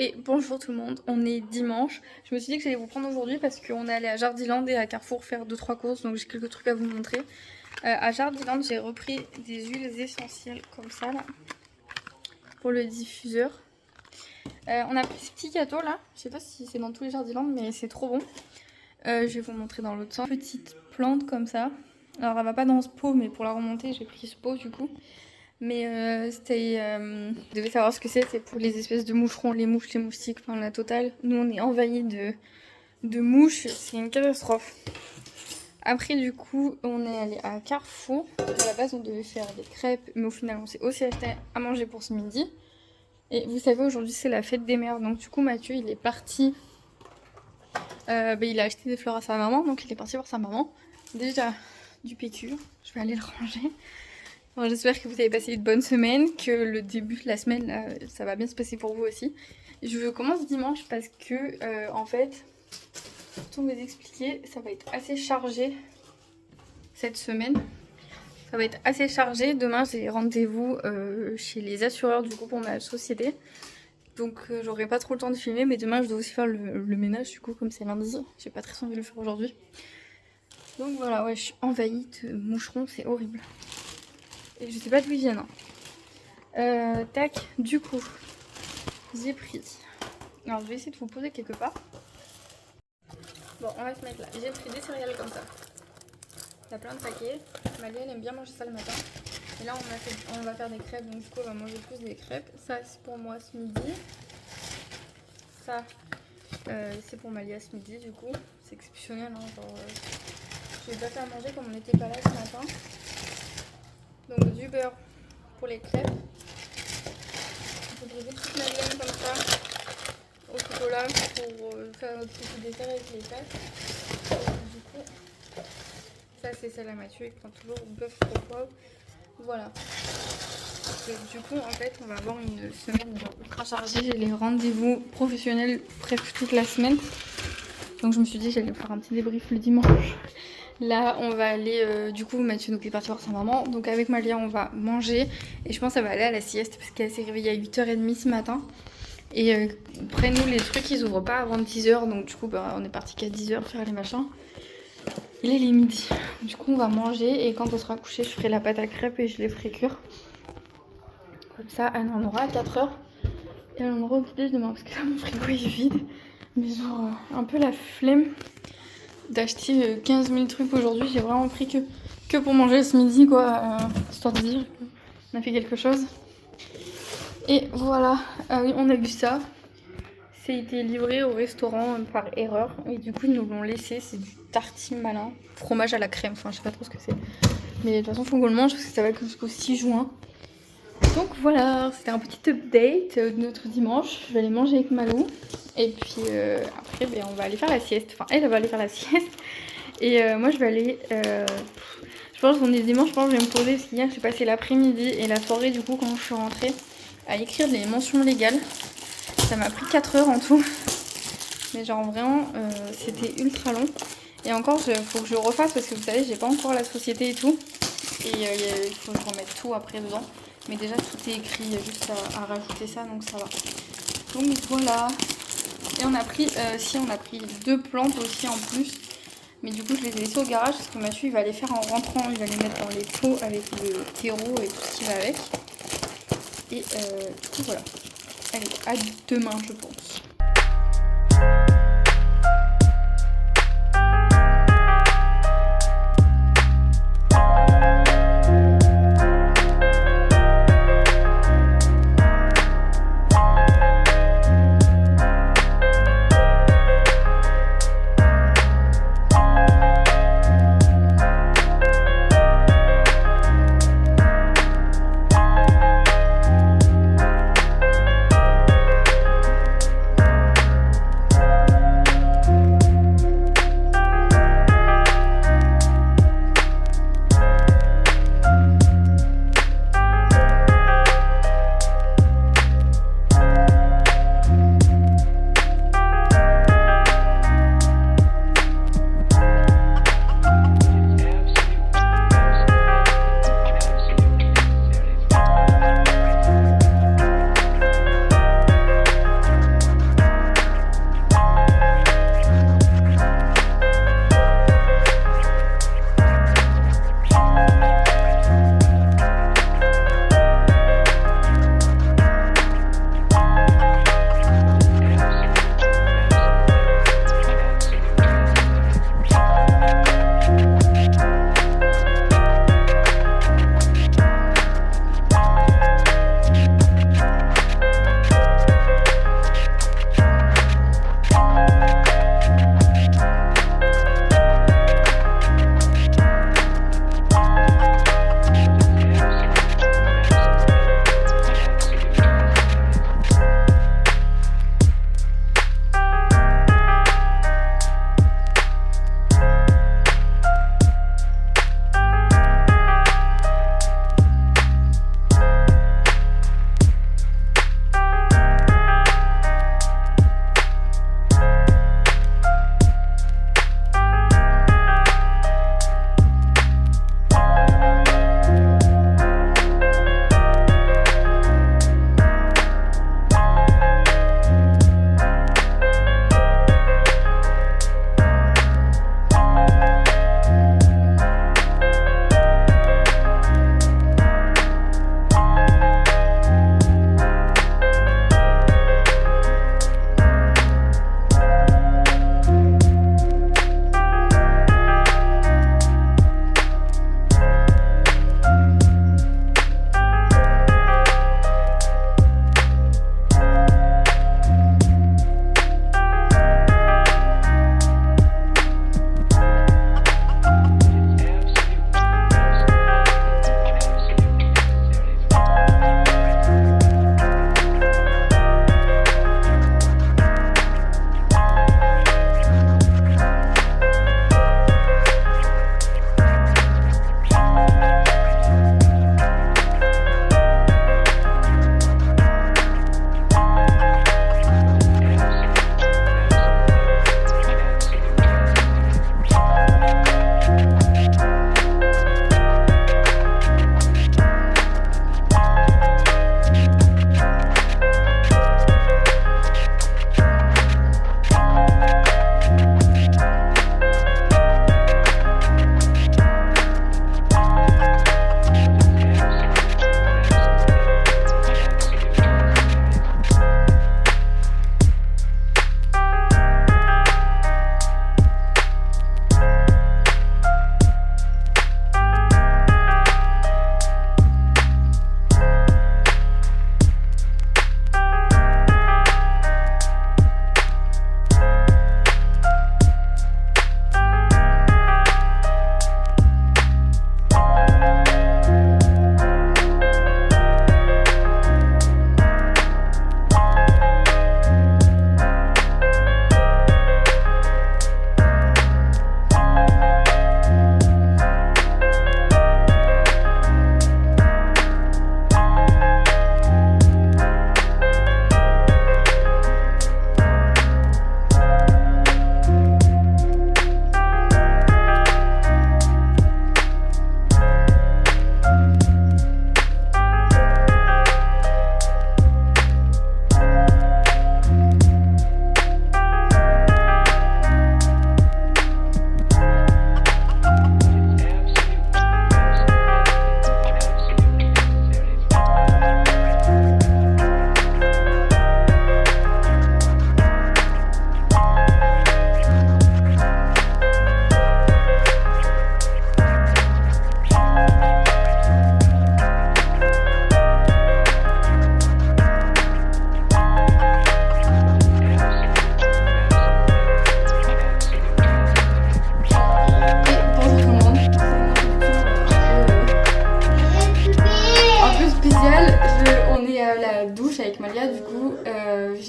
Et bonjour tout le monde, on est dimanche. Je me suis dit que j'allais vous prendre aujourd'hui parce qu'on est allé à Jardiland et à Carrefour faire 2-3 courses, donc j'ai quelques trucs à vous montrer. À Jardiland, j'ai repris des huiles essentielles comme ça là, pour le diffuseur. On a pris ce petit gâteau là, je sais pas si c'est dans tous les Jardiland mais c'est trop bon. Je vais vous montrer dans l'autre sens. Petite plante comme ça. Alors elle va pas dans ce pot, mais pour la remonter j'ai pris ce pot du coup. Mais vous devez savoir ce que c'est pour les espèces de moucherons, les mouches, les moustiques, enfin la totale. Nous on est envahis de mouches, c'est une catastrophe. Après du coup on est allé à Carrefour. À la base on devait faire des crêpes, mais au final on s'est aussi acheté à manger pour ce midi. Et vous savez aujourd'hui c'est la fête des mères, donc du coup Mathieu il est parti, il a acheté des fleurs à sa maman, donc il est parti voir sa maman. Déjà du PQ, je vais aller le ranger. J'espère que vous avez passé une bonne semaine, que le début de la semaine, là, ça va bien se passer pour vous aussi. Je commence dimanche parce que, en fait, pour tout vous expliquer, ça va être assez chargé cette semaine. Ça va être assez chargé. Demain, j'ai rendez-vous chez les assureurs du coup pour ma société. Donc, j'aurai pas trop le temps de filmer, mais demain, je dois aussi faire le ménage du coup, comme c'est lundi. J'ai pas très envie de le faire aujourd'hui. Donc voilà, ouais, je suis envahie de moucherons, c'est horrible. Et je sais pas d'où ils viennent. Tac, du coup, j'ai pris. Alors, je vais essayer de vous poser quelque part. Bon, on va se mettre là. J'ai pris des céréales comme ça. Il y a plein de paquets. Malia, elle aime bien manger ça le matin. Et là, on va faire des crêpes. Donc, du coup, on va manger plus des crêpes. Ça, c'est pour moi ce midi. Ça, c'est pour Malia ce midi, du coup. C'est exceptionnel. Hein, genre, je vais pas faire à manger comme on n'était pas là ce matin. Donc du beurre pour les crêpes. Vous poudrez des petites madeleines comme ça au chocolat pour faire notre petit dessert avec les pâtes. Du coup, ça c'est celle à Mathieu, il prend toujours bœuf au poivre. Voilà. Et du coup, en fait, on va avoir une semaine ultra chargée. J'ai les rendez-vous professionnels presque toute la semaine. Donc je me suis dit j'allais faire un petit débrief le dimanche. Là on va aller, du coup Mathieu donc est parti voir sa maman. Donc avec Malia on va manger. Et je pense qu'elle va aller à la sieste parce qu'elle s'est réveillée à 8h30 ce matin. Et après nous les trucs ils ouvrent pas avant 10h. Donc du coup on est parti qu'à 10h faire les machins. Il est les midi. Du coup on va manger et quand elle sera couchée je ferai la pâte à crêpes et je les ferai cuire. Comme ça elle en aura à 4h. Et elle en aura au petit demain parce que là mon frigo est vide. Mais genre un peu la flemme d'acheter 15 000 trucs aujourd'hui. J'ai vraiment pris que pour manger ce midi quoi, histoire de dire qu'on a fait quelque chose. Et voilà, oui, on a vu ça. C'est été livré au restaurant par erreur et du coup ils nous l'ont laissé. C'est du tartine malin, fromage à la crème, enfin je sais pas trop ce que c'est. Mais de toute façon faut qu'on le mange parce que ça va jusqu'au 6 juin. Donc voilà, c'était un petit update de notre dimanche. Je vais aller manger avec Malou. Et puis après, on va aller faire la sieste. Enfin, elle va aller faire la sieste. Et moi, je vais aller... je pense qu'on est dimanche, je pense que je vais me poser. Parce qu'hier, j'ai passé l'après-midi et la soirée, du coup, quand je suis rentrée, à écrire les mentions légales. Ça m'a pris 4 heures en tout. Mais genre, vraiment, c'était ultra long. Et encore, il faut que je le refasse parce que vous savez, j'ai pas encore la société et tout. Et il faut que je remette tout après dedans. Mais déjà tout est écrit, il y a juste à rajouter ça, donc ça va. Donc voilà. Et on a pris, on a pris 2 plantes aussi en plus. Mais du coup je les ai laissées au garage parce que Mathieu il va les faire en rentrant. Il va les mettre dans les pots avec le terreau et tout ce qui va avec. Et du coup voilà. Allez, à demain je pense.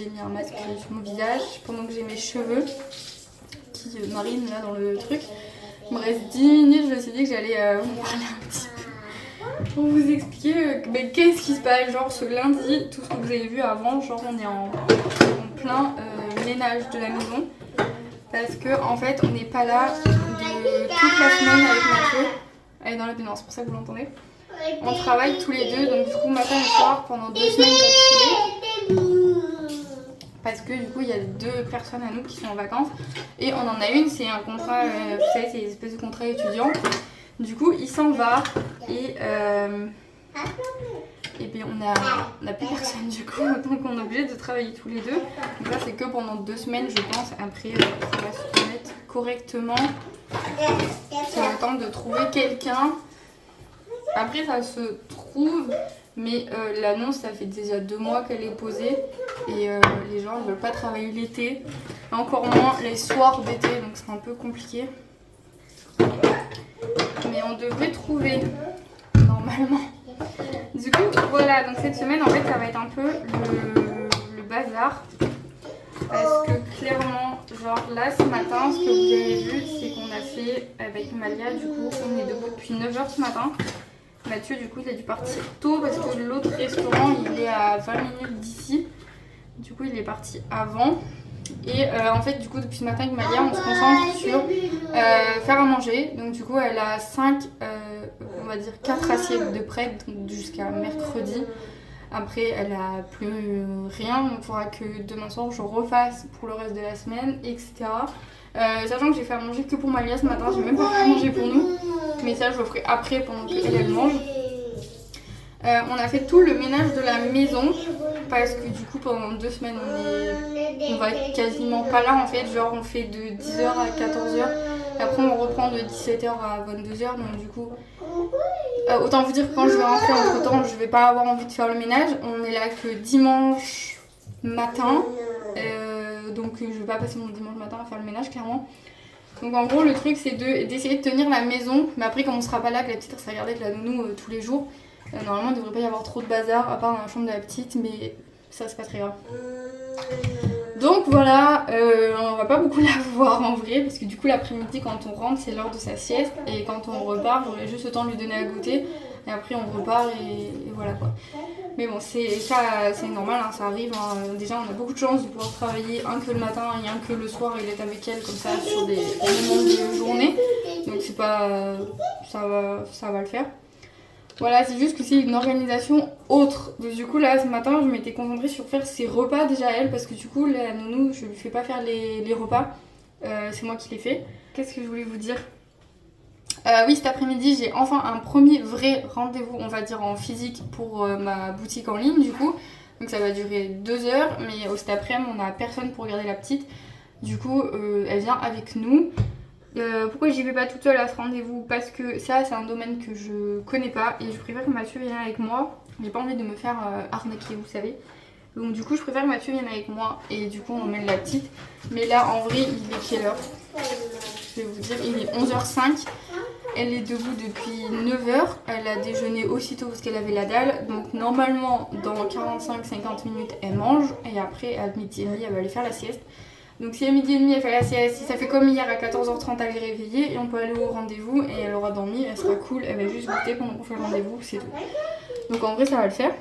j'ai mis un masque sur mon visage pendant que j'ai mes cheveux qui marinent là dans le truc. Il me reste 10 minutes, je me suis dit que j'allais vous parler un petit peu pour vous expliquer qu'est-ce qui se passe. Genre ce lundi, tout ce que vous avez vu avant, genre on est en plein ménage de la maison. Parce que en fait on n'est pas là de toute la semaine avec Mathieu. Elle est dans la baignoire, c'est pour ça que vous l'entendez. On travaille tous les deux, donc du coup matin et soir pendant 2 semaines d'affilée. Parce que du coup il y a 2 personnes à nous qui sont en vacances. Et on en a une, c'est un contrat, vous savez, c'est une espèce de contrat étudiant. Du coup il s'en va et bien on a plus personne du coup. Donc on est obligé de travailler tous les deux. Donc là c'est que pendant 2 semaines je pense. Après on va se remettre correctement. C'est le temps de trouver quelqu'un. Après ça se trouve, mais l'annonce ça fait déjà 2 mois qu'elle est posée et les gens ne veulent pas travailler l'été, encore moins les soirs d'été, donc c'est un peu compliqué. Mais on devrait trouver normalement. Du coup voilà, donc cette semaine en fait ça va être un peu le bazar. Parce que clairement, genre là ce matin, ce que vous avez vu, c'est qu'on a fait avec Malia, du coup on est debout depuis 9h ce matin. Mathieu du coup il a dû partir tôt parce que l'autre restaurant il est à 20 minutes d'ici. Du coup il est parti avant. Et en fait du coup depuis ce matin avec Malia on se concentre sur faire à manger. Donc du coup elle a 5, on va dire 4 assiettes de près jusqu'à mercredi. Après elle a plus rien, donc il faudra que demain soir je refasse pour le reste de la semaine, etc. Sachant que j'ai fait à manger que pour Malia ce matin, j'ai même pas fait à manger pour nous. Mais ça je le ferai après pendant qu'elle mange. On a fait tout le ménage de la maison parce que du coup pendant 2 semaines on va être quasiment pas là en fait. Genre on fait de 10h à 14h et après on reprend de 17h à 22h. Donc du coup autant vous dire que quand je vais rentrer entre temps je vais pas avoir envie de faire le ménage. On est là que dimanche matin. Donc je vais pas passer mon dimanche matin à faire le ménage clairement. Donc en gros le truc c'est d'essayer de tenir la maison. Mais après comme on sera pas là, que la petite sera gardée avec la nounou tous les jours, normalement il devrait pas y avoir trop de bazar à part dans la chambre de la petite, mais ça c'est pas très grave. Donc voilà, on va pas beaucoup la voir en vrai parce que du coup l'après-midi quand on rentre c'est l'heure de sa sieste et quand on repart j'aurai juste le temps de lui donner à goûter et après on repart et voilà quoi. Mais bon c'est normal, hein, ça arrive, hein. Déjà on a beaucoup de chance de pouvoir travailler un que le matin et un que le soir il est avec elle comme ça sur des moments de journée. Donc c'est pas, ça va le faire. Voilà, c'est juste que c'est une organisation autre. Donc, du coup, là, ce matin, je m'étais concentrée sur faire ses repas déjà à elle. Parce que du coup, la nounou, je lui fais pas faire les repas. C'est moi qui les fais. Qu'est-ce que je voulais vous dire ? Oui, cet après-midi, j'ai enfin un premier vrai rendez-vous, on va dire en physique, pour ma boutique en ligne, du coup. Donc ça va durer 2 heures. Mais cet après-midi, on n'a personne pour garder la petite. Du coup, elle vient avec nous. Pourquoi j'y vais pas toute seule à ce rendez-vous? Parce que ça c'est un domaine que je connais pas et je préfère que Mathieu vienne avec moi. J'ai pas envie de me faire arnaquer, vous savez. Donc du coup je préfère que Mathieu vienne avec moi et du coup on emmène la petite. Mais là en vrai il est quelle heure? Je vais vous dire, il est 11h05. Elle est debout depuis 9h. Elle a déjeuné aussitôt parce qu'elle avait la dalle. Donc normalement dans 45-50 minutes elle mange et après à midi et demi elle va aller faire la sieste. Donc si à midi et demi elle fait la sieste, si ça fait comme hier à 14h30 elle est réveillée et on peut aller au rendez-vous et elle aura dormi, elle sera cool, elle va juste goûter pendant qu'on fait le rendez-vous, c'est tout. Donc en vrai ça va le faire.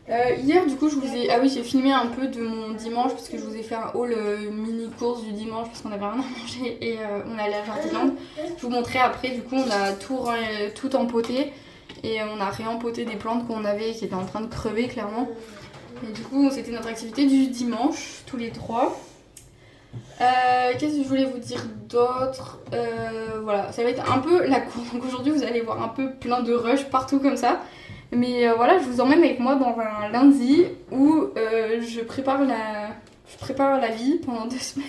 Hier du coup je vous ai... Ah oui j'ai filmé un peu de mon dimanche parce que je vous ai fait un haul mini course du dimanche parce qu'on avait rien à manger et on allait à Jardiland. Je vous montrerai après, du coup on a tout empoté et on a réempoté des plantes qu'on avait qui étaient en train de crever clairement. Et du coup c'était notre activité du dimanche, tous les 3. Qu'est-ce que je voulais vous dire d'autre? Voilà, ça va être un peu la course. Donc aujourd'hui vous allez voir un peu plein de rush partout comme ça. Mais voilà, je vous emmène avec moi dans un lundi où je prépare la vie pendant 2 semaines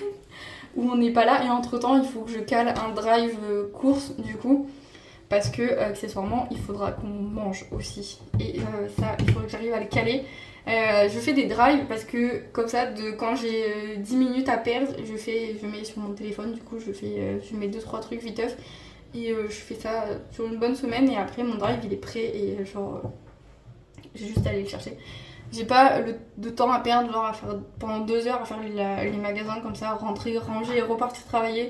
où on n'est pas là et entre temps il faut que je cale un drive course du coup. Parce que accessoirement il faudra qu'on mange aussi. Et ça il faudrait que j'arrive à le caler. Je fais des drives parce que comme ça quand j'ai 10 minutes à perdre je mets sur mon téléphone, du coup je mets 2-3 trucs viteuf et je fais ça sur une bonne semaine et après mon drive il est prêt et genre j'ai juste à aller le chercher. J'ai pas de temps à perdre, genre à faire pendant 2 heures à faire les magasins comme ça, rentrer, ranger et repartir travailler.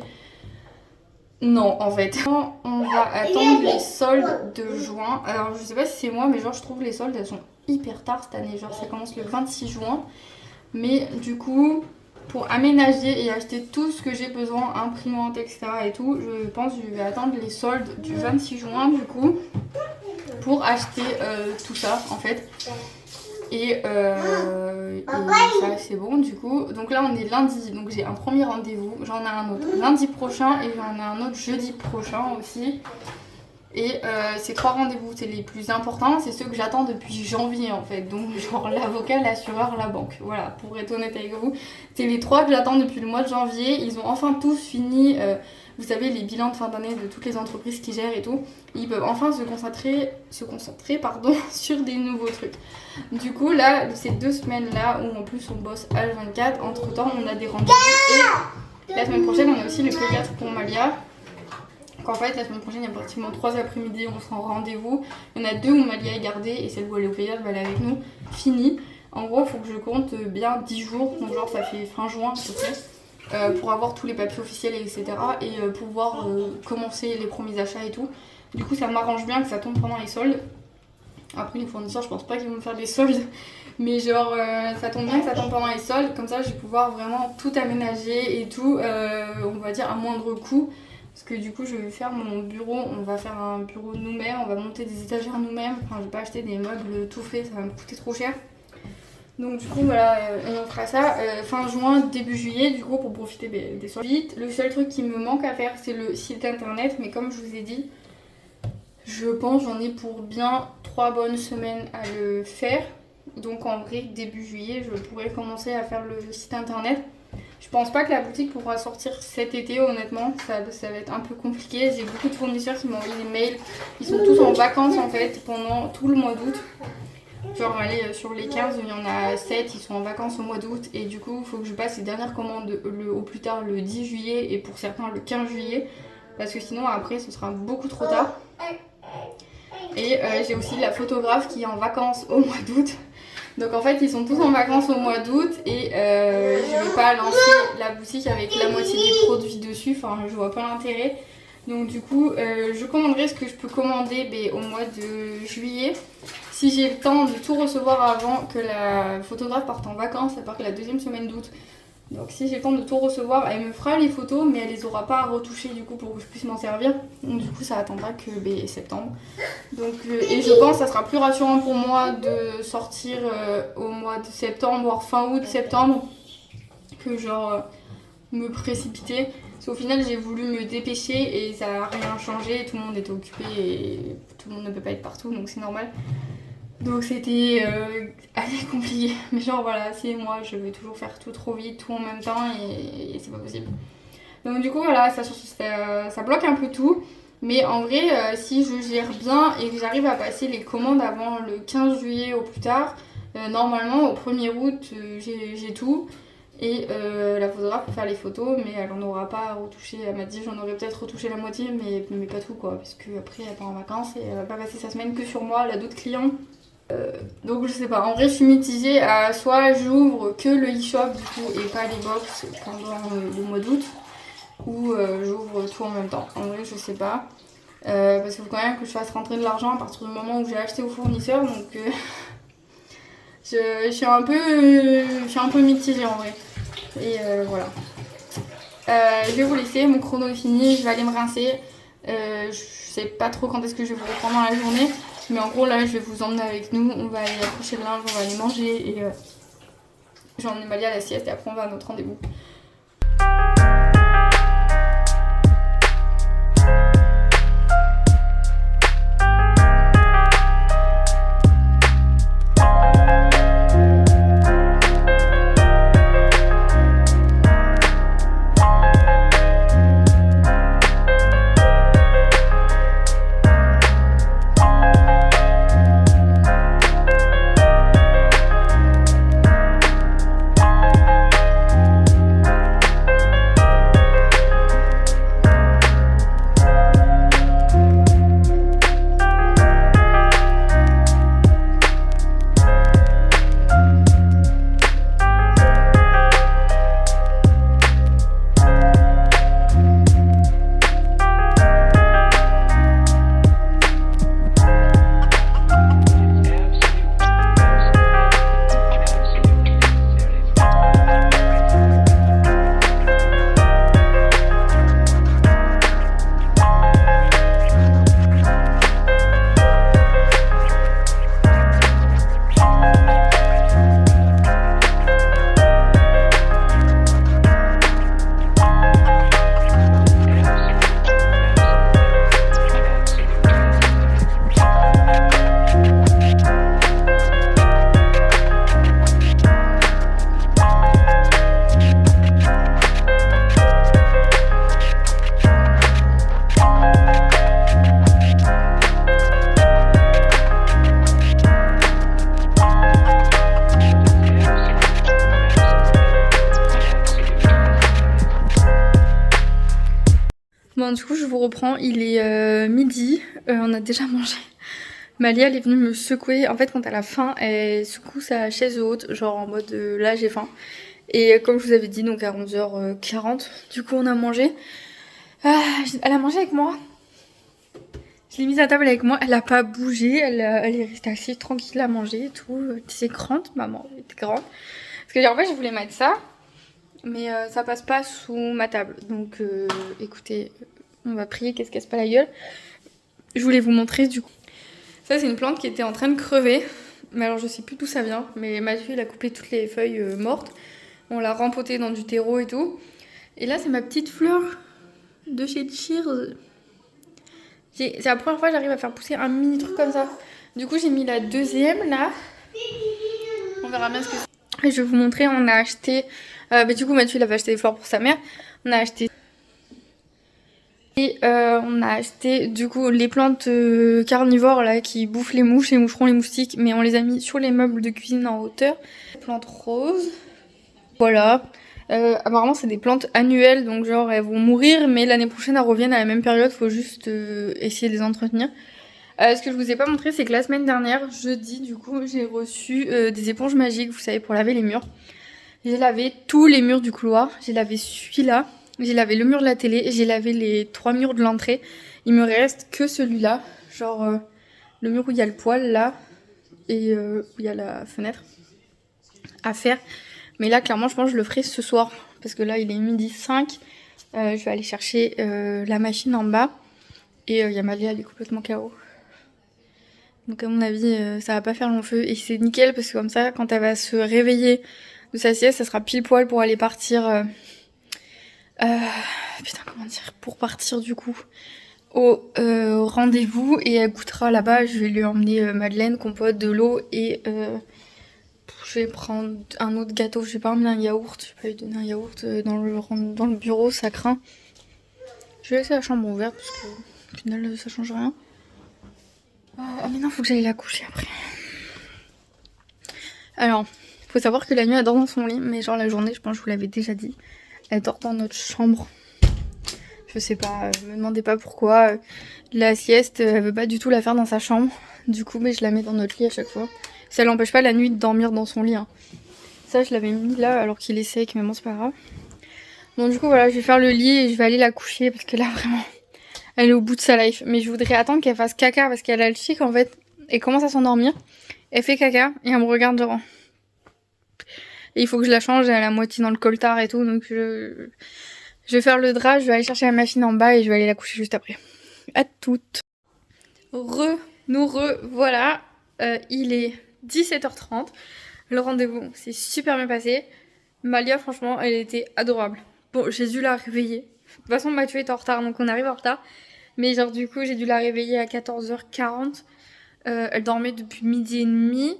Non, en fait. On va attendre les soldes de juin. Alors, je sais pas si c'est moi, mais genre, je trouve les soldes, elles sont hyper tard cette année. Genre, ça commence le 26 juin. Mais du coup, pour aménager et acheter tout ce que j'ai besoin, imprimante, etc. et tout, je pense que je vais attendre les soldes du 26 juin, du coup, pour acheter tout ça, en fait. Et ça c'est bon du coup. Donc là on est lundi, donc j'ai un premier rendez-vous. J'en ai un autre lundi prochain et j'en ai un autre jeudi prochain aussi. Et ces 3 rendez-vous c'est les plus importants, c'est ceux que j'attends depuis janvier en fait. Donc genre l'avocat, l'assureur, la banque. Voilà, pour être honnête avec vous. C'est les 3 que j'attends depuis le mois de janvier. Ils ont enfin tous fini, vous savez, les bilans de fin d'année de toutes les entreprises qui gèrent et tout. Ils peuvent enfin se concentrer sur des nouveaux trucs. Du coup là, ces 2 semaines là où en plus on bosse H24, entre temps on a des rendez-vous et la semaine prochaine on a aussi le pédiatre pour Malia. Donc en fait la semaine prochaine il y a pratiquement 3 après-midi, on sera en rendez-vous. Il y en a 2 où Malia est gardée et celle où elle est au pédiatre va aller avec nous, fini. En gros il faut que je compte bien 10 jours, donc genre ça fait fin juin à peu près. Pour avoir tous les papiers officiels etc. et pouvoir commencer les premiers achats et tout. Du coup ça m'arrange bien que ça tombe pendant les soldes. Après les fournisseurs je pense pas qu'ils vont me faire des soldes. Mais genre ça tombe bien que ça tombe pendant les soldes. Comme ça je vais pouvoir vraiment tout aménager et tout, on va dire à moindre coût. Parce que du coup je vais faire mon bureau, on va faire un bureau nous-mêmes, on va monter des étagères nous-mêmes. Enfin je vais pas acheter des meubles tout faits, ça va me coûter trop cher. Donc du coup voilà, on fera ça fin juin, début juillet du coup pour profiter des soldes. Le seul truc qui me manque à faire c'est le site internet, mais comme je vous ai dit, je pense j'en ai pour bien 3 bonnes semaines à le faire. Donc en vrai début juillet je pourrais commencer à faire le site internet. Je pense pas que la boutique pourra sortir cet été honnêtement, ça va être un peu compliqué. J'ai beaucoup de fournisseurs qui m'ont envoyé des mails, ils sont tous en vacances en fait pendant tout le mois d'août. Genre allez, sur les 15 il y en a 7, ils sont en vacances au mois d'août. Et du coup il faut que je passe les dernières commandes au plus tard le 10 juillet et pour certains le 15 juillet. Parce que sinon après ce sera beaucoup trop tard. Et j'ai aussi la photographe qui est en vacances au mois d'août. Donc en fait ils sont tous en vacances au mois d'août. Et je vais pas lancer la boutique avec la moitié des produits dessus. Enfin je vois pas l'intérêt. Donc du coup je commanderai ce que je peux commander au mois de juillet. Si j'ai le temps de tout recevoir avant que la photographe parte en vacances, elle part la 2e semaine d'août. Donc si j'ai le temps de tout recevoir, elle me fera les photos mais elle les aura pas à retoucher du coup pour que je puisse m'en servir. Donc du coup ça attendra que septembre. Donc, et je pense que ça sera plus rassurant pour moi de sortir au mois de septembre, voire fin août, septembre, que genre me précipiter. Parce qu'au final j'ai voulu me dépêcher et ça n'a rien changé, tout le monde était occupé et tout le monde ne peut pas être partout donc c'est normal. Donc c'était assez compliqué, mais genre voilà, c'est moi, je vais toujours faire tout trop vite, tout en même temps et c'est pas possible. Donc du coup voilà, ça bloque un peu tout, mais en vrai si je gère bien et que j'arrive à passer les commandes avant le 15 juillet au plus tard, normalement au 1er août j'ai tout. Et la photographe peut faire les photos, mais elle en aura pas à retoucher. Elle m'a dit j'en aurais peut-être retouché la moitié, mais pas tout quoi, parce qu'après elle part en vacances et elle va pas passer sa semaine que sur moi, elle a d'autres clients. Donc je sais pas, en vrai je suis mitigée à soit j'ouvre que le e-shop du coup et pas les box pendant le mois d'août, ou j'ouvre tout en même temps. En vrai je sais pas, parce qu'il faut quand même que je fasse rentrer de l'argent à partir du moment où j'ai acheté au fournisseur, donc je suis un peu mitigée en vrai. Et voilà. Je vais vous laisser, mon chrono est fini, je vais aller me rincer. Je sais pas trop quand est-ce que je vais vous reprendre dans la journée. Mais en gros là je vais vous emmener avec nous, on va aller accrocher le linge, on va aller manger et je vais emmener Malia à la sieste et après on va à notre rendez-vous. Bon, du coup, je vous reprends. Il est midi. On a déjà mangé. Malia, elle est venue me secouer. En fait, quand elle a faim, elle secoue sa chaise haute, genre en mode là, j'ai faim. Et comme je vous avais dit, donc à 11h40, du coup, on a mangé. Elle a mangé avec moi. Je l'ai mise à table avec moi. Elle a pas bougé. Elle est restée assise tranquille à manger et tout. T'es grande, maman. T'es grande. Parce que en fait, je voulais mettre ça. Mais ça passe pas sous ma table. Donc écoutez, on va prier qu'elle se casse pas la gueule. Je voulais vous montrer du coup. Ça, c'est une plante qui était en train de crever. Mais alors, je sais plus d'où ça vient. Mais Mathieu, il a coupé toutes les feuilles mortes. On l'a rempotée dans du terreau et tout. Et là, c'est ma petite fleur de chez Cheers. C'est la première fois que j'arrive à faire pousser un mini truc comme ça. Du coup, j'ai mis la deuxième là. On verra bien ce que c'est. Et je vais vous montrer, on a acheté... du coup, Mathieu, il avait acheté des fleurs pour sa mère. On a acheté... Et on a acheté du coup les plantes carnivores là qui bouffent les mouches, les moucherons, les moustiques, mais on les a mis sur les meubles de cuisine en hauteur. Plantes roses. Voilà. Apparemment c'est des plantes annuelles, donc genre elles vont mourir, mais l'année prochaine elles reviennent à la même période, faut juste essayer de les entretenir. Ce que je vous ai pas montré, c'est que la semaine dernière, jeudi, du coup, j'ai reçu des éponges magiques, vous savez, pour laver les murs. J'ai lavé tous les murs du couloir, j'ai lavé celui-là. J'ai lavé le mur de la télé, j'ai lavé les 3 murs de l'entrée. Il me reste que celui-là, genre le mur où il y a le poêle là et où il y a la fenêtre à faire. Mais là, clairement, je pense que je le ferai ce soir parce que là, il est 12h05. Je vais aller chercher la machine en bas et il y a Malia, elle est complètement KO. Donc à mon avis, ça va pas faire long feu et c'est nickel parce que comme ça, quand elle va se réveiller de sa sieste, ça sera pile poil pour aller partir. Putain, comment dire, pour partir du coup au rendez-vous et elle goûtera là-bas. Je vais lui emmener madeleine, compote, de l'eau et je vais prendre un autre gâteau. Je vais pas emmener un yaourt, je vais pas lui donner un yaourt dans le bureau, ça craint. Je vais laisser la chambre ouverte parce que au final ça change rien. Ah mais non, faut que j'aille la coucher après. Alors, faut savoir que la nuit elle dort dans son lit, mais genre la journée, je pense que je vous l'avais déjà dit, elle dort dans notre chambre. Je sais pas, me demandez pas pourquoi. La sieste, elle veut pas du tout la faire dans sa chambre. Du coup, mais je la mets dans notre lit à chaque fois. Ça l'empêche pas la nuit de dormir dans son lit. Hein. Ça, je l'avais mis là alors qu'il est sec, mais bon, c'est pas grave. Donc du coup, voilà, je vais faire le lit et je vais aller la coucher parce que là, vraiment, elle est au bout de sa life. Mais je voudrais attendre qu'elle fasse caca parce qu'elle a le chic en fait. Elle commence à s'endormir. Elle fait caca et elle me regarde devant. Et il faut que je la change, elle est à moitié dans le coltard et tout, donc je vais faire le drap, je vais aller chercher la machine en bas et je vais aller la coucher juste après. À toutes. Nous voilà. Il est 17h30. Le rendez-vous s'est super bien passé. Malia, franchement, elle était adorable. Bon, j'ai dû la réveiller. De toute façon, Mathieu est en retard, donc on arrive en retard. Mais genre, du coup, j'ai dû la réveiller à 14h40. Elle dormait depuis midi et demi.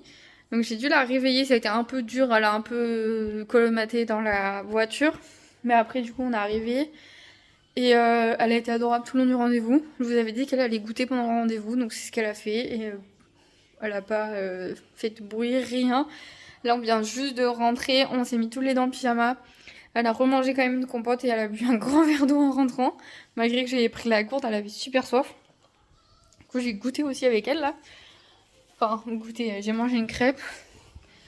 Donc j'ai dû la réveiller, ça a été un peu dur, elle a un peu colmaté dans la voiture. Mais après, du coup, on est arrivé. Et elle a été adorable tout le long du rendez-vous. Je vous avais dit qu'elle allait goûter pendant le rendez-vous, donc c'est ce qu'elle a fait. Et elle a pas fait de bruit, rien. Là, on vient juste de rentrer, on s'est mis tous les deux en pyjama. Elle a remangé quand même une compote et elle a bu un grand verre d'eau en rentrant. Malgré que j'ai pris la courte, elle avait super soif. Du coup, j'ai goûté aussi avec elle, là. Enfin, goûter, j'ai mangé une crêpe.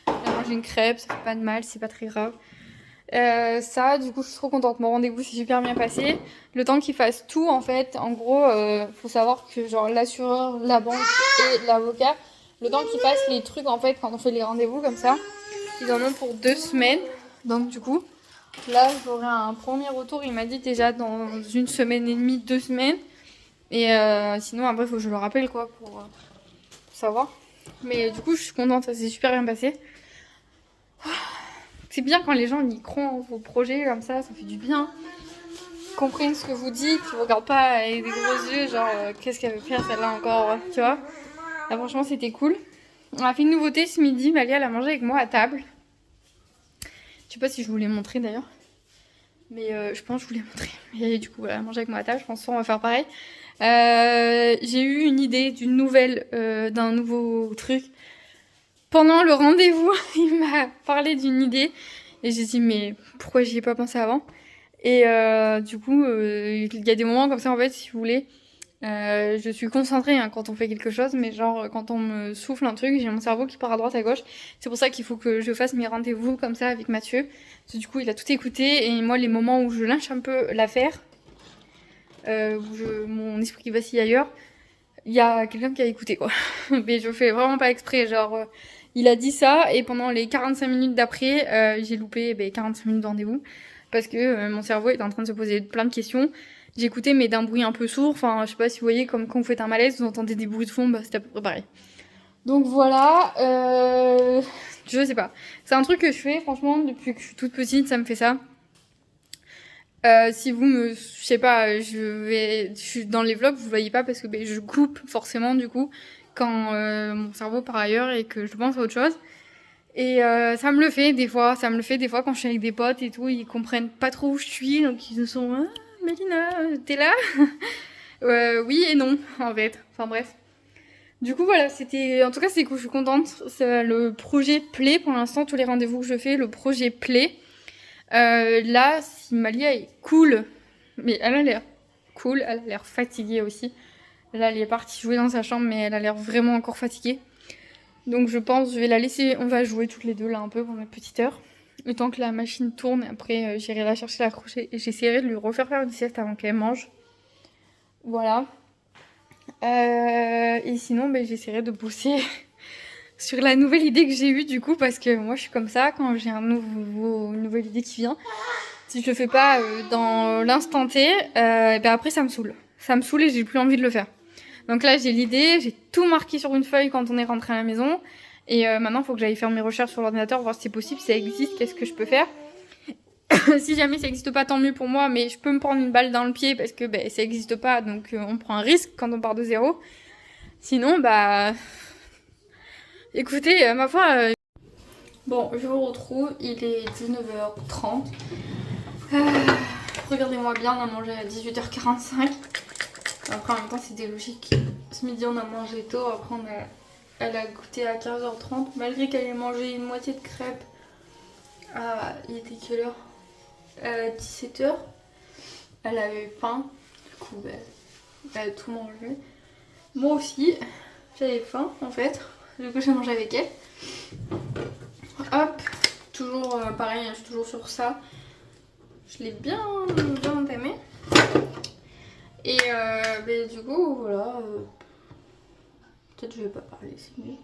J'ai mangé une crêpe, ça fait pas de mal, c'est pas très grave. Ça, du coup, je suis trop contente. Mon rendez-vous s'est super bien passé. Le temps qu'ils fassent tout, en fait, en gros, faut savoir que genre l'assureur, la banque et l'avocat, le temps qu'ils fassent les trucs, en fait, quand on fait les rendez-vous comme ça, ils en ont pour 2 semaines. Donc, du coup, là, j'aurai un premier retour. Il m'a dit déjà dans 1 semaine et demie, 2 semaines. Et sinon, après, faut que je le rappelle, quoi, pour savoir. Mais du coup, je suis contente, ça s'est super bien passé. C'est bien quand les gens y croient en vos projets comme ça fait du bien. Ils comprennent ce que vous dites, ils vous regardent pas avec des gros yeux, genre qu'est-ce qu'elle veut faire celle-là encore, tu vois. Là, franchement, c'était cool. On a fait une nouveauté ce midi, Malia elle a mangé avec moi à table. Je sais pas si je vous l'ai montré d'ailleurs. Mais je pense que je vous l'ai montré. Et du coup, elle a mangé avec moi à table, je pense qu'on va faire pareil. J'ai eu une idée d'une nouvelle, d'un nouveau truc. Pendant le rendez-vous, il m'a parlé d'une idée et j'ai dit mais pourquoi j'y ai pas pensé avant? Et du coup, il y a des moments comme ça, en fait, si vous voulez. Je suis concentrée hein, quand on fait quelque chose, mais genre quand on me souffle un truc, j'ai mon cerveau qui part à droite à gauche. C'est pour ça qu'il faut que je fasse mes rendez-vous comme ça avec Mathieu. Parce que du coup, il a tout écouté et moi, les moments où je lâche un peu l'affaire, mon esprit qui vacille ailleurs, il y a quelqu'un qui a écouté quoi. Mais je fais vraiment pas exprès, genre il a dit ça et pendant les 45 minutes d'après, j'ai loupé 45 minutes de rendez-vous parce que mon cerveau est en train de se poser plein de questions. J'écoutais mais d'un bruit un peu sourd, enfin je sais pas si vous voyez comme quand vous faites un malaise, vous entendez des bruits de fond, bah c'est à peu près pareil. Donc voilà, je sais pas. C'est un truc que je fais franchement depuis que je suis toute petite, ça me fait ça. Si vous me, je sais pas, je suis dans les vlogs, vous voyez pas parce que je coupe forcément du coup quand mon cerveau part ailleurs et que je pense à autre chose. Et ça me le fait des fois, quand je suis avec des potes et tout, ils comprennent pas trop où je suis, donc ils sont ah, Mélina, t'es là? Oui et non en fait. Enfin bref. Du coup voilà, c'était, en tout cas c'est cool, je suis contente. Le projet plaît pour l'instant, tous les rendez-vous que je fais, le projet plaît. Là, si Malia est cool, mais elle a l'air cool, elle a l'air fatiguée aussi. Là, elle est partie jouer dans sa chambre, mais elle a l'air vraiment encore fatiguée. Donc je pense, je vais la laisser, on va jouer toutes les deux là un peu pendant une petite heure. Le temps que la machine tourne, et après j'irai la chercher, la coucher et j'essaierai de lui refaire faire une sieste avant qu'elle mange. Voilà. Et sinon, j'essaierai de bosser sur la nouvelle idée que j'ai eue du coup, parce que moi je suis comme ça, quand j'ai une nouvelle idée qui vient, si je le fais pas dans l'instant T, après ça me saoule. Ça me saoule et j'ai plus envie de le faire. Donc là j'ai l'idée, j'ai tout marqué sur une feuille quand on est rentré à la maison. Et maintenant il faut que j'aille faire mes recherches sur l'ordinateur, voir si c'est possible, si ça existe, qu'est-ce que je peux faire. Si jamais ça existe pas, tant mieux pour moi, mais je peux me prendre une balle dans le pied parce que ça existe pas, donc on prend un risque quand on part de zéro. Sinon, écoutez, ma foi... Bon, je vous retrouve, il est 19h30. Regardez-moi bien, on a mangé à 18h45. Après, en même temps, c'était logique. Ce midi, on a mangé tôt. Après, elle a goûté à 15h30. Malgré qu'elle ait mangé une moitié de crêpes. Il était quelle heure 17h. Elle avait faim. Du coup, elle a tout mangé. Moi aussi, j'avais faim en fait. Du coup, j'ai mangé avec elle. Hop, toujours pareil, je suis toujours sur ça. Je l'ai bien entamé. Et du coup, voilà. Peut-être je vais pas parler, c'est mieux.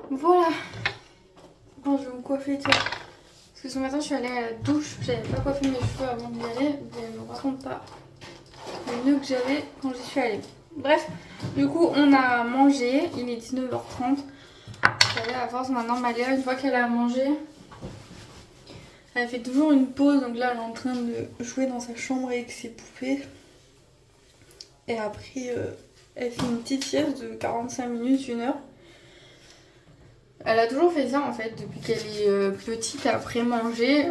Voilà. Bon, je vais me coiffer, tu vois. Parce que ce matin, je suis allée à la douche. J'avais pas coiffé mes cheveux avant d'y aller. Je me raconte pas le nœud que j'avais quand j'y suis allée. Bref, du coup, on a mangé. Il est 19h30. J'allais à force maintenant, Malia, une fois qu'elle a mangé, elle fait toujours une pause. Donc là, elle est en train de jouer dans sa chambre avec ses poupées. Et après, elle fait une petite sieste de 45 minutes, 1 heure. Elle a toujours fait ça en fait, depuis qu'elle est petite, après manger,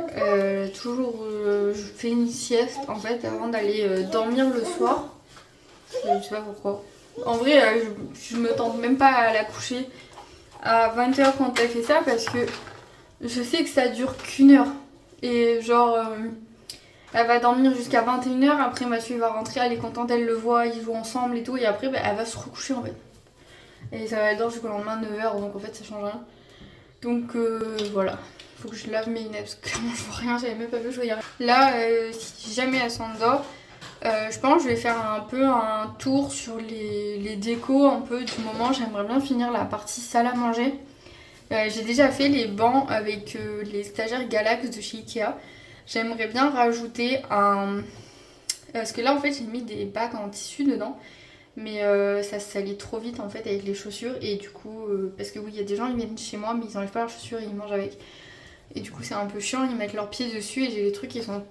toujours fait une sieste en fait avant d'aller dormir le soir. Je sais pas pourquoi. En vrai, je me tente même pas à la coucher à 20h quand elle fait ça parce que je sais que ça dure qu'1 heure. Et genre, elle va dormir jusqu'à 21h, après Mathieu va rentrer, elle est contente, elle le voit, ils jouent ensemble et tout, et après elle va se recoucher en fait. Et ça va elle dort jusqu'au lendemain 9h, donc en fait ça change rien. Donc voilà, il faut que je lave mes lunettes parce que clairement je vois rien, j'avais même pas vu, je voyais rien. Là, si jamais elle s'endort, Je pense que je vais faire un peu un tour sur les décos un peu du moment. J'aimerais bien finir la partie salle à manger. J'ai déjà fait les bancs avec les stagiaires Galax de chez Ikea. J'aimerais bien rajouter un... Parce que là en fait j'ai mis des bacs en tissu dedans. Mais ça se salit trop vite en fait avec les chaussures. Et du coup, parce que oui, il y a des gens qui viennent chez moi mais ils enlèvent pas leurs chaussures et ils mangent avec. Et du coup c'est un peu chiant, ils mettent leurs pieds dessus et j'ai des trucs qui sont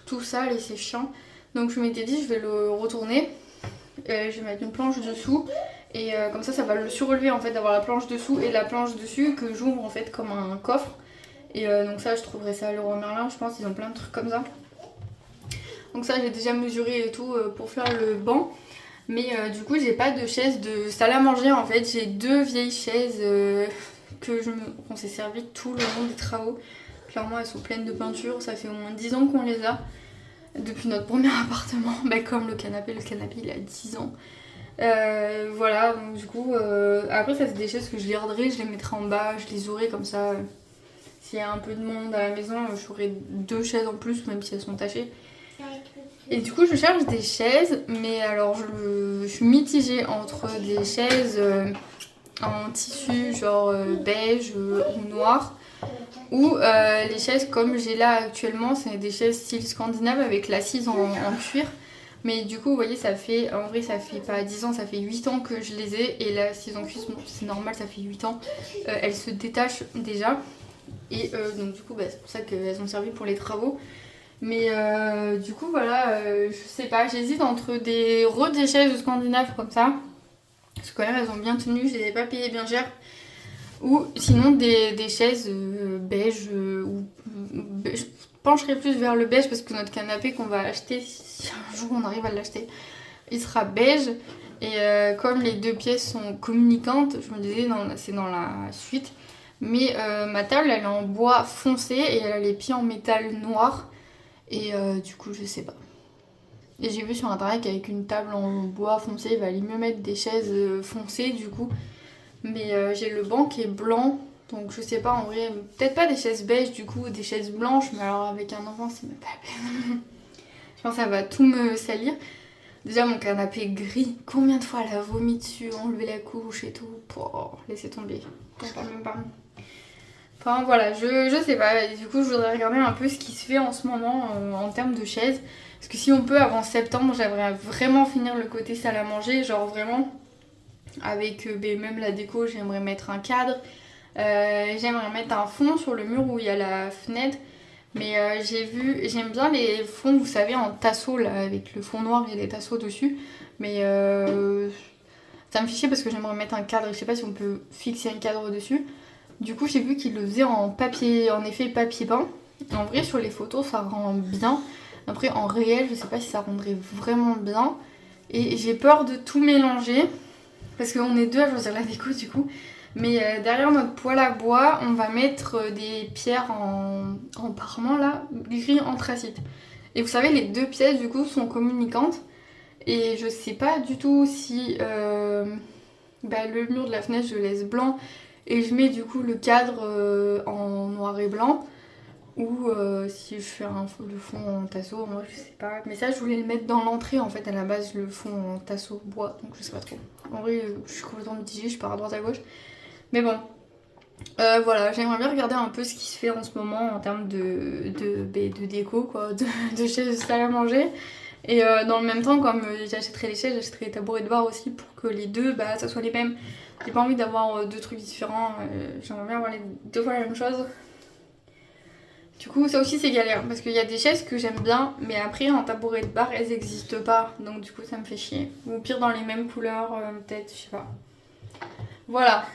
tout sales et c'est chiant. Donc je m'étais dit je vais le retourner. Je vais mettre une planche dessous. Et comme ça va le surélever en fait d'avoir la planche dessous et la planche dessus que j'ouvre en fait comme un coffre. Et donc ça je trouverais ça à Leroy Merlin, je pense ils ont plein de trucs comme ça. Donc ça j'ai déjà mesuré et tout pour faire le banc. Mais du coup j'ai pas de chaise de salle à manger en fait. J'ai deux vieilles chaises qu'on s'est servi tout le long des travaux. Clairement elles sont pleines de peinture, ça fait au moins 10 ans qu'on les a. Depuis notre premier appartement, bah, comme le canapé il a 10 ans. Voilà, donc du coup, après ça c'est des chaises que je garderai, je les mettrai en bas, je les aurai comme ça. S'il y a un peu de monde à la maison, j'aurai deux chaises en plus, même si elles sont tachées. Et du coup, je cherche des chaises, mais alors je suis mitigée entre des chaises en tissu genre beige ou noir, ou les chaises comme j'ai là actuellement, c'est des chaises style scandinave avec l'assise en cuir. Mais du coup, vous voyez, en vrai, ça fait pas 10 ans, ça fait 8 ans que je les ai. Et l'assise en cuir, bon, c'est normal, ça fait 8 ans. Elles se détachent déjà. Et donc, du coup, bah, c'est pour ça qu'elles ont servi pour les travaux. Mais du coup, voilà, je sais pas, j'hésite entre des chaises scandinaves comme ça. Parce que quand même, elles ont bien tenu, je les ai pas payées bien cher. Ou sinon des chaises beige ou je pencherai plus vers le beige parce que notre canapé qu'on va acheter, si un jour on arrive à l'acheter, il sera beige. Et comme les deux pièces sont communicantes, je me disais c'est dans la suite. Mais ma table elle est en bois foncé et elle a les pieds en métal noir. Et du coup je sais pas. Et j'ai vu sur internet qu'avec une table en bois foncé, il valait mieux mettre des chaises foncées du coup. Mais j'ai le banc qui est blanc, donc je sais pas en vrai, peut-être pas des chaises beige du coup, des chaises blanches, mais alors avec un enfant c'est même pas la peine. Je pense que ça va tout me salir. Déjà mon canapé gris, combien de fois elle a vomi dessus, enlevé la couche et tout, pour laisser tomber. J'en parle même pas. Enfin voilà, je sais pas, et du coup je voudrais regarder un peu ce qui se fait en ce moment en termes de chaises. Parce que si on peut avant septembre, j'aimerais vraiment finir le côté salle à manger, genre vraiment avec même la déco, j'aimerais mettre un cadre. J'aimerais mettre un fond sur le mur où il y a la fenêtre. Mais j'aime bien les fonds, vous savez, en tasseau, là, avec le fond noir et les tasseaux dessus. Mais ça me fait chier parce que j'aimerais mettre un cadre. Je sais pas si on peut fixer un cadre dessus. Du coup, j'ai vu qu'ils le faisaient en papier, en effet papier peint. En vrai, sur les photos, ça rend bien. Après, en réel, je sais pas si ça rendrait vraiment bien. Et j'ai peur de tout mélanger. Parce qu'on est deux à choisir la déco du coup. Mais derrière notre poêle à bois, on va mettre des pierres en parement là, gris anthracite. Et vous savez, les deux pièces du coup sont communicantes. Et je sais pas du tout si le mur de la fenêtre je laisse blanc et je mets du coup le cadre en noir et blanc. Ou si je fais le fond en tasseau, moi je sais pas. Mais ça, je voulais le mettre dans l'entrée en fait, à la base, le fond en tasseau bois, donc je sais pas trop. En vrai, je suis complètement mitigée, je pars à droite à gauche. Mais bon, voilà, j'aimerais bien regarder un peu ce qui se fait en ce moment en termes de déco, quoi, de chaises de salle à manger. Et dans le même temps, comme j'achèterai les chaises, j'achèterai les tabourets de bar aussi pour que les deux, bah, ça soit les mêmes. J'ai pas envie d'avoir deux trucs différents, j'aimerais bien avoir les deux fois la même chose. Du coup, ça aussi c'est galère parce qu'il y a des chaises que j'aime bien, mais après en tabouret de bar elles n'existent pas, donc du coup ça me fait chier. Ou pire dans les mêmes couleurs, peut-être, je sais pas. Voilà.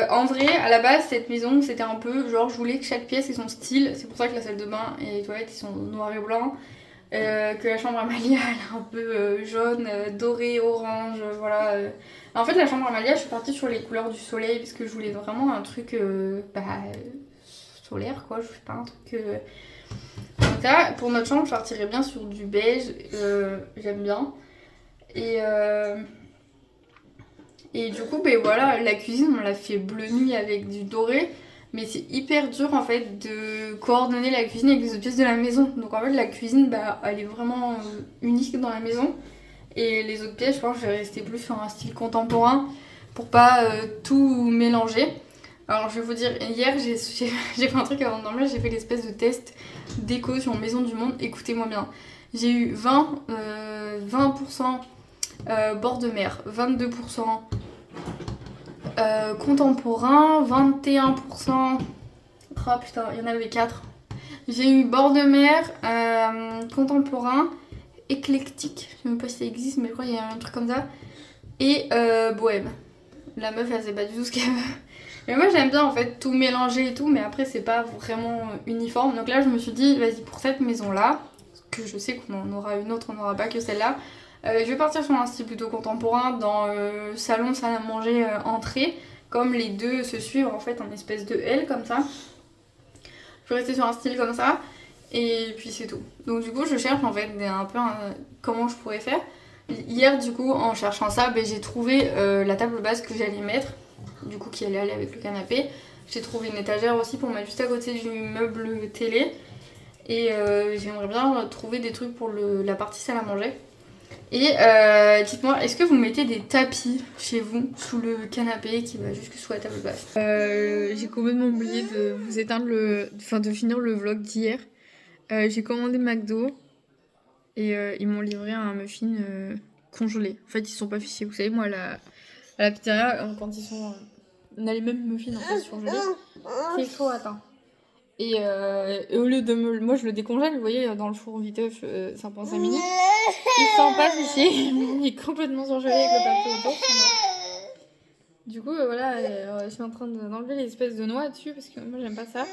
En vrai, à la base, cette maison c'était un peu genre je voulais que chaque pièce ait son style, c'est pour ça que la salle de bain et les toilettes ils sont noir et blanc. Que la chambre Amalia elle est un peu jaune, doré, orange, voilà. En fait, la chambre Amalia, je suis partie sur les couleurs du soleil parce que je voulais vraiment un truc solaire quoi, je fais pas un truc. Donc là, pour notre chambre, je partirais bien sur du beige, j'aime bien. Et du coup, ben voilà, la cuisine, on l'a fait bleu nuit avec du doré. Mais c'est hyper dur en fait de coordonner la cuisine avec les autres pièces de la maison. Donc en fait la cuisine bah, elle est vraiment unique dans la maison. Et les autres pièces je pense que je vais rester plus sur un style contemporain pour pas tout mélanger. Alors je vais vous dire, hier j'ai fait un truc avant de dormir, j'ai fait l'espèce de test déco sur Maison du Monde. Écoutez-moi bien. J'ai eu 20% bord de mer, 22% contemporain, 21%... Oh putain, il y en avait 4. J'ai eu bord de mer, contemporain, éclectique, je sais même pas si ça existe, mais je crois qu'il y a un truc comme ça, et bohème. La meuf, elle sait pas du tout ce qu'elle veut. Mais moi, j'aime bien en fait tout mélanger et tout, mais après, c'est pas vraiment uniforme. Donc là, je me suis dit, vas-y, pour cette maison-là, que je sais qu'on en aura une autre, on n'aura pas que celle-là, je vais partir sur un style plutôt contemporain dans salon, salle à manger, entrée, comme les deux se suivent en fait en espèce de L comme ça. Je vais rester sur un style comme ça. Et puis c'est tout. Donc du coup je cherche en fait un peu comment je pourrais faire. Hier du coup en cherchant ça, j'ai trouvé la table basse que j'allais mettre. Du coup qui allait aller avec le canapé. J'ai trouvé une étagère aussi pour mettre juste à côté du meuble télé. Et j'aimerais bien trouver des trucs pour la partie salle à manger. Et dites-moi, est-ce que vous mettez des tapis chez vous sous le canapé qui va jusque sous la table basse? J'ai complètement oublié de vous éteindre de finir le vlog d'hier. J'ai commandé McDo et ils m'ont livré un muffin congelé. En fait, ils sont pas fichés. Vous savez, moi, à la pizzeria, quand ils sont. On a les mêmes muffins en fait surgelés. C'est chaud, attends. Et au lieu de moi, je le décongèle, vous voyez, dans le four viteuf, ça prend 5 minutes. Ils sont pas fichés. Il est complètement surgelé avec le papier autour. Du coup, voilà, je suis en train d'enlever les espèces de noix dessus parce que moi, j'aime pas ça.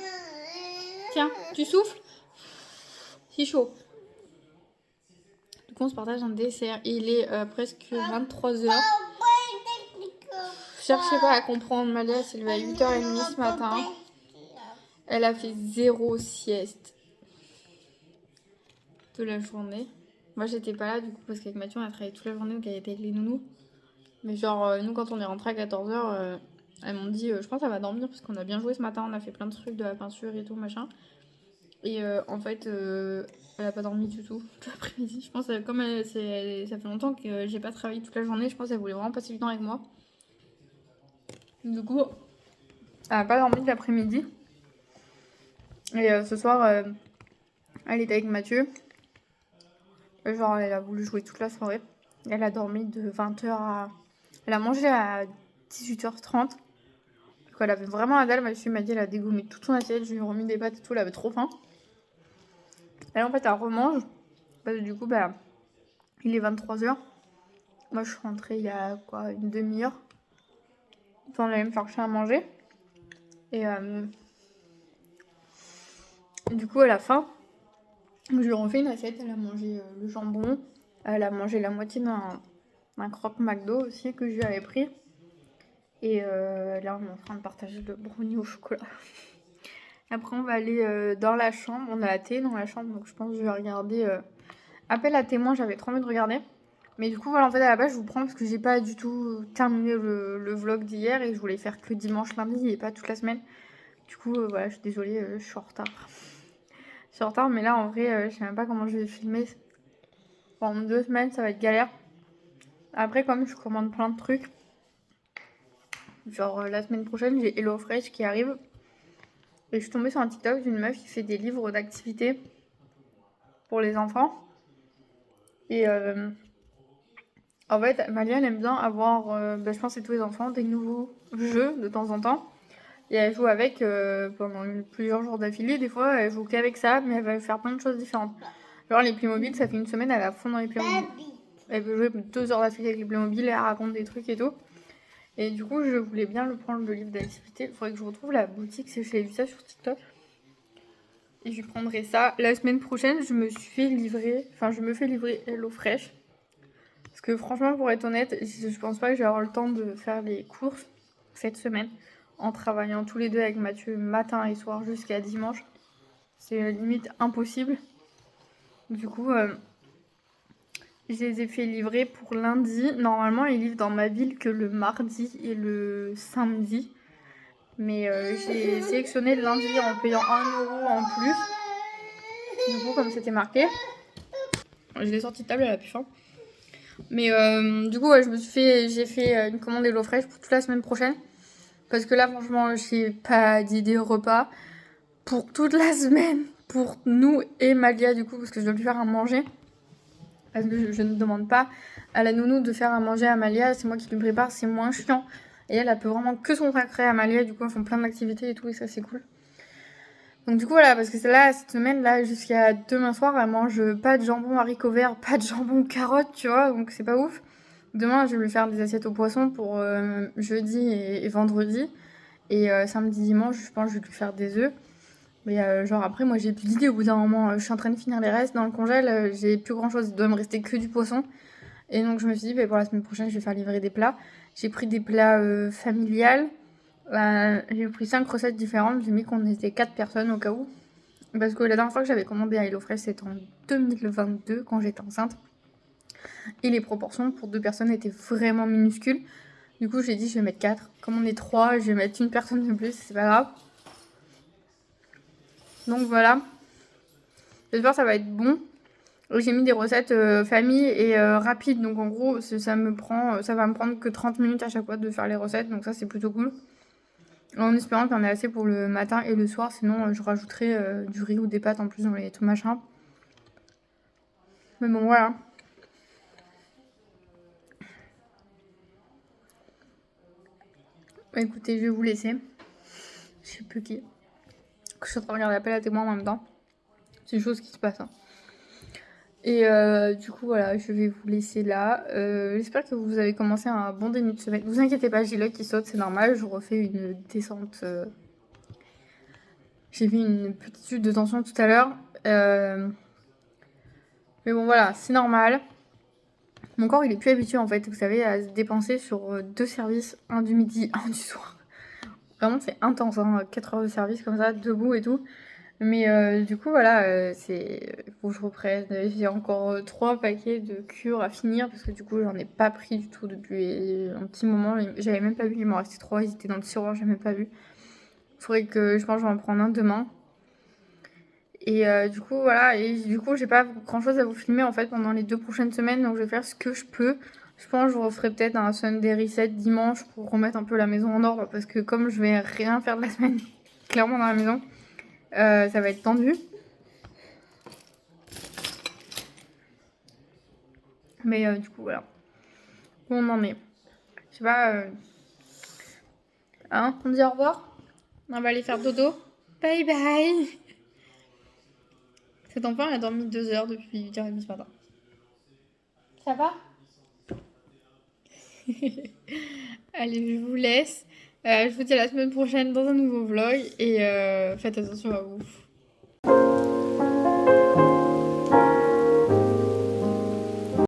Tiens, tu souffles? C'est chaud. Du coup, on se partage un dessert. Il est presque 23h. Cherchez pas à comprendre. Malia s'est levée à 8h30 ce matin. Elle a fait 0 sieste de la journée. Moi, j'étais pas là du coup parce qu'avec Mathieu, on a travaillé toute la journée donc elle était avec les nounous. Mais genre, nous, quand on est rentré à 14h, elles m'ont dit je pense qu'elle va dormir parce qu'on a bien joué ce matin. On a fait plein de trucs, de la peinture et tout, machin. Et en fait, elle a pas dormi du tout l'après-midi. Je pense comme ça fait longtemps que j'ai pas travaillé toute la journée, je pense qu'elle voulait vraiment passer du temps avec moi. Du coup, elle a pas dormi de l'après-midi. Et ce soir, elle était avec Mathieu. Et genre, elle a voulu jouer toute la soirée. Elle a dormi de 20h à... Elle a mangé à 18h30. Donc elle avait vraiment la dalle. Mathieu m'a dit elle a dégommé toute son assiette. Je lui ai remis des pâtes et tout, elle avait trop faim. Et en fait, elle remange. Parce que du coup, il est 23h. Moi, je suis rentrée il y a une demi-heure. Enfin, elle allait me chercher à manger. Et du coup, à la fin, je lui ai refait une assiette. Elle a mangé le jambon. Elle a mangé la moitié d'un croque McDo aussi que je lui avais pris. Et là, on est en train de partager le brownie au chocolat. Après, on va aller dans la chambre. On a la télé dans la chambre, donc je pense que je vais regarder Appel à témoins. J'avais trop envie de regarder. Mais du coup, voilà, en fait, à la base, je vous prends parce que j'ai pas du tout terminé le vlog d'hier et je voulais faire que dimanche, lundi et pas toute la semaine. Du coup, voilà, je suis désolée, je suis en retard. Je suis en retard, mais là, en vrai, je sais même pas comment je vais filmer. Pendant 2 semaines, ça va être galère. Après, comme je commande plein de trucs, genre la semaine prochaine, j'ai HelloFresh qui arrive. Et je suis tombée sur un TikTok d'une meuf qui fait des livres d'activités pour les enfants. Et en fait, Malia, elle aime bien avoir, je pense que c'est tous les enfants, des nouveaux jeux de temps en temps. Et elle joue avec pendant plusieurs jours d'affilée. Des fois, elle joue qu'avec ça, mais elle va faire plein de choses différentes. Genre les Playmobil, ça fait une semaine, elle est à fond dans les Playmobil. Elle peut jouer 2 heures d'affilée avec les Playmobil, elle raconte des trucs et tout. Et du coup, je voulais bien le prendre, le livre d'activité. Il faudrait que je retrouve la boutique, si j'ai vu ça sur TikTok. Et je prendrai ça. La semaine prochaine, je me fais livrer HelloFresh. Parce que franchement, pour être honnête, je pense pas que je vais avoir le temps de faire les courses cette semaine. En travaillant tous les deux avec Mathieu matin et soir jusqu'à dimanche. C'est limite impossible. Du coup, je les ai fait livrer pour lundi. Normalement, ils livrent dans ma ville que le mardi et le samedi. Mais j'ai sélectionné le lundi en payant 1 € en plus. Du coup, comme c'était marqué, je l'ai sorti de table, elle a plus faim. Mais du coup, ouais, j'ai fait une commande HelloFresh pour toute la semaine prochaine. Parce que là, franchement, j'ai pas d'idée repas pour toute la semaine. Pour nous et Malia, du coup, parce que je dois lui faire à manger. Parce que je ne demande pas à la nounou de faire à manger à Malia. C'est moi qui lui prépare, c'est moins chiant. Et elle peut vraiment que son sacré à Malia. Du coup, elles font plein d'activités et tout, et ça, c'est cool. Donc du coup voilà, parce que c'est là, cette semaine là, jusqu'à demain soir, elle mange pas de jambon haricots verts, pas de jambon carotte, tu vois, donc c'est pas ouf. Demain, je vais lui faire des assiettes au poisson pour jeudi et vendredi. Et samedi, dimanche, je pense que je vais lui faire des œufs. Mais genre après, moi j'ai plus d'idées au bout d'un moment. Je suis en train de finir les restes dans le congèle, j'ai plus grand chose, il doit me rester que du poisson. Et donc je me suis dit, bah, pour la semaine prochaine, je vais faire livrer des plats. J'ai pris des plats familiales. J'ai pris 5 recettes différentes, j'ai mis qu'on était 4 personnes au cas où. Parce que la dernière fois que j'avais commandé à HelloFresh, c'était en 2022 quand j'étais enceinte. Et les proportions pour 2 personnes étaient vraiment minuscules. Du coup, j'ai dit je vais mettre 4. Comme on est 3, je vais mettre une personne de plus, c'est pas grave. Donc voilà. J'espère que ça va être bon. J'ai mis des recettes famille et rapides. Donc en gros, ça va me prendre que 30 minutes à chaque fois de faire les recettes. Donc ça, c'est plutôt cool. En espérant qu'il y en ait assez pour le matin et le soir. Sinon, je rajouterai du riz ou des pâtes en plus dans les tout machins. Mais bon, voilà. Écoutez, je vais vous laisser. Je sais plus qui. Je suis en train de regarder l'appel à témoin en même temps. C'est une chose qui se passe. Hein. Et du coup, voilà, je vais vous laisser là. J'espère que vous avez commencé un bon début de semaine. Vous inquiétez pas, j'ai l'œil qui saute, c'est normal. Je refais une descente. J'ai vu une petite chute de tension tout à l'heure. Mais bon, voilà, c'est normal. Mon corps, il est plus habitué en fait, vous savez, à se dépenser sur 2 services, un du midi, un du soir. Vraiment, c'est intense, hein, 4 heures de service comme ça, debout et tout. Mais du coup, voilà, faut que je reprenne. J'ai encore 3 paquets de cures à finir parce que du coup, j'en ai pas pris du tout depuis un petit moment. J'avais même pas vu, il m'en restait 3, ils étaient dans le tiroir, j'ai même pas vu. Faudrait que je pense que je vais en prendre un demain. Et du coup, voilà, et du coup, j'ai pas grand chose à vous filmer en fait pendant les 2 prochaines semaines, donc je vais faire ce que je peux. Je pense que je vous referai peut-être un Sunday reset dimanche pour remettre un peu la maison en ordre parce que comme je vais rien faire de la semaine, clairement dans la maison, ça va être tendu. Mais du coup, voilà. Où on en est. Je sais pas. Hein, on dit au revoir. On va aller faire dodo. Bye bye. Cet enfant, il a dormi 2 heures depuis 8h30 ce matin. Ça va? Allez, je vous laisse. Je vous dis à la semaine prochaine dans un nouveau vlog et faites attention à vous.